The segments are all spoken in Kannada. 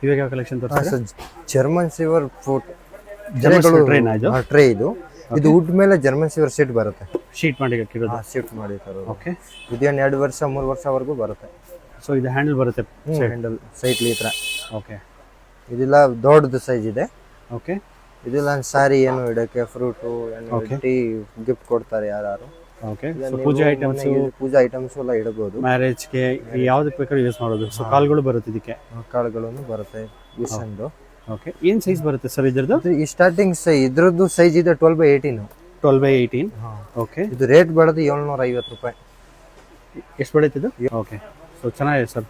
ಇವಾಗ ಯಾವ ಕಲೆಕ್ಷನ್ ತೋರಿಸ್ತೀರಾ? ಜರ್ಮನ್ ಸಿಲ್ವರ್ ಫೋಟ್ ಟ್ರೇ ಇದು ವುಡ್ ಮೇಲೆ ಜರ್ಮನ್ ಸಿಲ್ವರ್ ಸೀಟ್ ಬರುತ್ತೆ. ಶೀಟ್ ಮಾಡಿ ಇಟ್ಟಿರೋದು. ಶಿಫ್ಟ್ ಮಾಡಿರ್ತಾರೆ. ಓಕೆ. ಇದೇನು 2 ವರ್ಷ 3 ವರ್ಷವರೆಗೂ ಬರುತ್ತೆ. ಸೊ ಇದು ಹ್ಯಾಂಡಲ್ ಬರುತ್ತೆ. ಹ್ಯಾಂಡಲ್ ಸೈಕ್ಲಿ ಈ ಥರ. ಓಕೆ. ಇದೆಲ್ಲ ದೊಡ್ಡದು ಸೈಜ್ ಇದೆ. ಓಕೆ. ಇದೆಲ್ಲ ಸಾರಿ ಏನು ಇಡಕ್ಕೆ, ಫ್ರೂಟು ಟೀ ಗಿಫ್ಟ್ ಕೊಡ್ತಾರೆ ಯಾರು. ಓಕೆ. ಸೊ ಪೂಜೆ ಐಟಮ್ಸ್, ಪೂಜಾ ಐಟಮ್ಸ್ ಎಲ್ಲ ಇಡಬಹುದು. ಮ್ಯಾರೇಜ್ಗೆ ಯಾವ್ದಕ್ಕೆ ಬೇಕಾದ್ರೂ ಯೂಸ್ ಮಾಡೋದು. ಸೊ ಕಾಲ್ಗಳು ಬರುತ್ತೆ ಇದಕ್ಕೆ. ಕಾಳುಗಳನ್ನು ಬರುತ್ತೆ. ವಿಸಂದು. ಓಕೆ. ಏನ್ ಸೈಜ್ ಬರುತ್ತೆ ಸರ್ ಇದ್ರದ್ದು? ಈ ಸ್ಟಾರ್ಟಿಂಗ್ ಇದ್ರದ್ದು ಸೈಜ್ ಇದೆ 12/18. 12/18. ಓಕೆ. ಇದು ರೇಟ್ ಬರೋದು 750 ರೂಪಾಯಿ. ಎಷ್ಟು ಬರುತ್ತೆ ಇದು? ಓಕೆ. ಸೊ ಚೆನ್ನಾಗಿದೆ ಸರ್.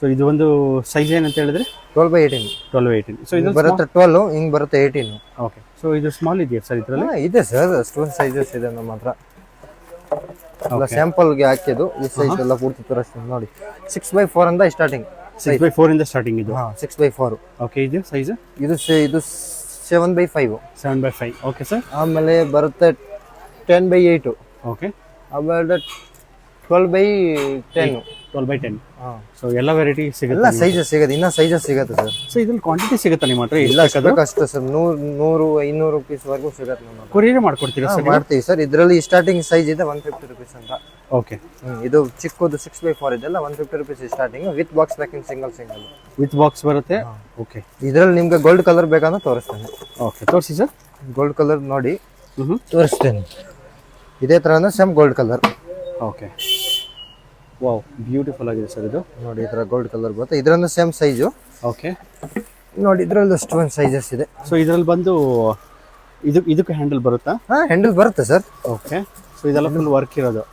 ಸೊ ಇದು ಒಂದು ಸೈಜ್ ಏನಂತ ಹೇಳಿದ್ರೆ 12/18. 12/18. ಸೊ ಇದು ಬರುತ್ತೆ 12, ಹಿಂಗ್ ಬರುತ್ತೆ 18. ಓಕೆ. ಸೊ ಇದು ಸ್ಮಾಲ್ ಇದೆಯಾ ಸರ್ ಇದ್ರಲ್ಲಿ? ಇದೆ ಸರ್, ಅಷ್ಟೊಂದು ಸೈಜಸ್ ಇದೆ ನಮ್ಮ ಹತ್ರ. ಎಲ್ಲ ಸ್ಯಾಂಪಲ್ಗೆ ಹಾಕಿದ್ದು ಈ ಸೈಜ್ ಎಲ್ಲ ಪೂರ್ತಿ ತೋರಿಸ್ತೀನಿ ನೋಡಿ. 6/4 ಅಂತ ಸ್ಟಾರ್ಟಿಂಗ್. 6/4 ಇಂದ ಸ್ಟಾರ್ಟಿಂಗ್ ಇದು. 6/4. ಓಕೆ. ಇದು ಸೈಜ್ ಇದು 7/5. 7/5. Okay sir. ಆಮೇಲೆ ಬರುತ್ತೆ 10/8. ಓಕೆ. ಆಮೇಲೆ 12/10. 12/10. ಸೊ ಎಲ್ಲ ವೆರೈಟಿ ಸಿಗುತ್ತೆ. ಎಲ್ಲ ಸೈಜಸ್ ಸಿಗುತ್ತೆ, ಇನ್ನ ಸೈಜಸ್ ಸಿಗುತ್ತೆ ಸರ್. ಸೊ ಇದ್ರಲ್ಲಿ ಕ್ವಾಂಟಿಟಿ ಸಿಗುತ್ತೆ ನಿಮ್ಮ ಹತ್ರ? ಇಲ್ಲ ಅಷ್ಟೇ ಸರ್. 100-500 rupees ವರೆಗೂ ಸಿಗುತ್ತೆ ನಮ್ಮ ಹತ್ರ. ಕೊರಿಯರ್ ಮಾಡ್ಕೊಡ್ತೀರಾ ಸರ್? ಮಾಡ್ತೀವಿ ಸರ್. ಇದರಲ್ಲಿ ಸ್ಟಾರ್ಟಿಂಗ್ ಸೈಜ್ ಇದೆ 150 rupees ಅಂತ. ಓಕೆ. ಇದು ಚಿಕ್ಕದು 6/4 ಇದೆಲ್ಲ 150 rupees starting. With box packing single. With box ಬರುತ್ತೆ. ಓಕೆ. ಇದರಲ್ಲಿ ನಿಮ್ಗೆ ಗೋಲ್ಡ್ ಕಲರ್ ಬೇಕಂದ್ರೆ ತೋರಿಸ್ತೇನೆ. ಓಕೆ, ತೋರಿಸಿ ಸರ್. ಗೋಲ್ಡ್ ಕಲರ್ ನೋಡಿ ತೋರಿಸ್ತೇನೆ. ಇದೇ ತರನೇ same gold colour. Okay. Wow, beautiful ಆಗಿದೆ ಸರ್ ಇದು. ನೋಡಿ ಈ ತರ ಗೋಲ್ಡ್ ಕಲರ್ ಬರುತ್ತೆ. ಇದರನ್ನು ಸೇಮ್ ಸೈಜು. ಓಕೆ. ನೋಡಿ ಇದರಲ್ಲಿ ಅಷ್ಟೊಂದು ಸೈಜಸ್ ಇದೆ. ಸೊ ಇದರಲ್ಲಿ ಬಂದು ಇದಕ್ಕೆ ಹ್ಯಾಂಡಲ್ ಬರುತ್ತಾ? ಹ್ಯಾಂಡಲ್ ಬರುತ್ತೆ ಸರ್. ಓಕೆ. ಸೊ ಇದೆಲ್ಲ ಫುಲ್ ವರ್ಕ್ ಇರೋದು?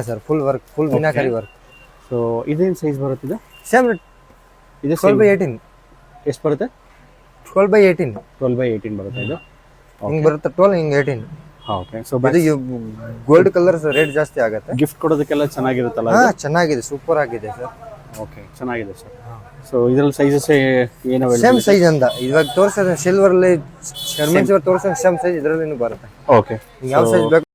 Sir, full work, full meenakari work. So ಇದೇನು ಸೈಜ್ ಬರುತ್ತೆ ಇದು? ಸೇಮ್ ಇದು 12/18. ಎಷ್ಟು ಬರುತ್ತೆ? 12/18. 12/18 ಬರುತ್ತೆ ಇದು. ಹಿಂಗ್ ಬರುತ್ತೆ 12, ಹಿಂಗ್ 18. ಓಕೆ. ಸೊ ಇದು ಗೋಲ್ಡ್ ಕಲರ್ ರೇಟ್ ಜಾಸ್ತಿ ಆಗುತ್ತೆ. ಗಿಫ್ಟ್ ಕೊಡೋದಕ್ಕೆಲ್ಲ ಚೆನ್ನಾಗಿರುತ್ತಲ್ಲ? ಚೆನ್ನಾಗಿದೆ, ಸೂಪರ್ ಆಗಿದೆ ಸರ್. ಓಕೆ, ಚೆನ್ನಾಗಿದೆ ಸರ್. ಸೊ ಇದರಲ್ಲಿ ಸೈಜಸ್ ಏನು? ಸೇಮ್ ಸೈಜ್ ಅಂತ ಇವಾಗ ತೋರಿಸೋದು ಸಿಲ್ವರ್ ಅಲ್ಲಿ ತೋರಿಸೋ ಸೇಮ್ ಸೈಜ್ ಇದರಲ್ಲಿ ಬರುತ್ತೆ. ಓಕೆ. ಯಾವ ಸೈಜ್ ಬೇಕು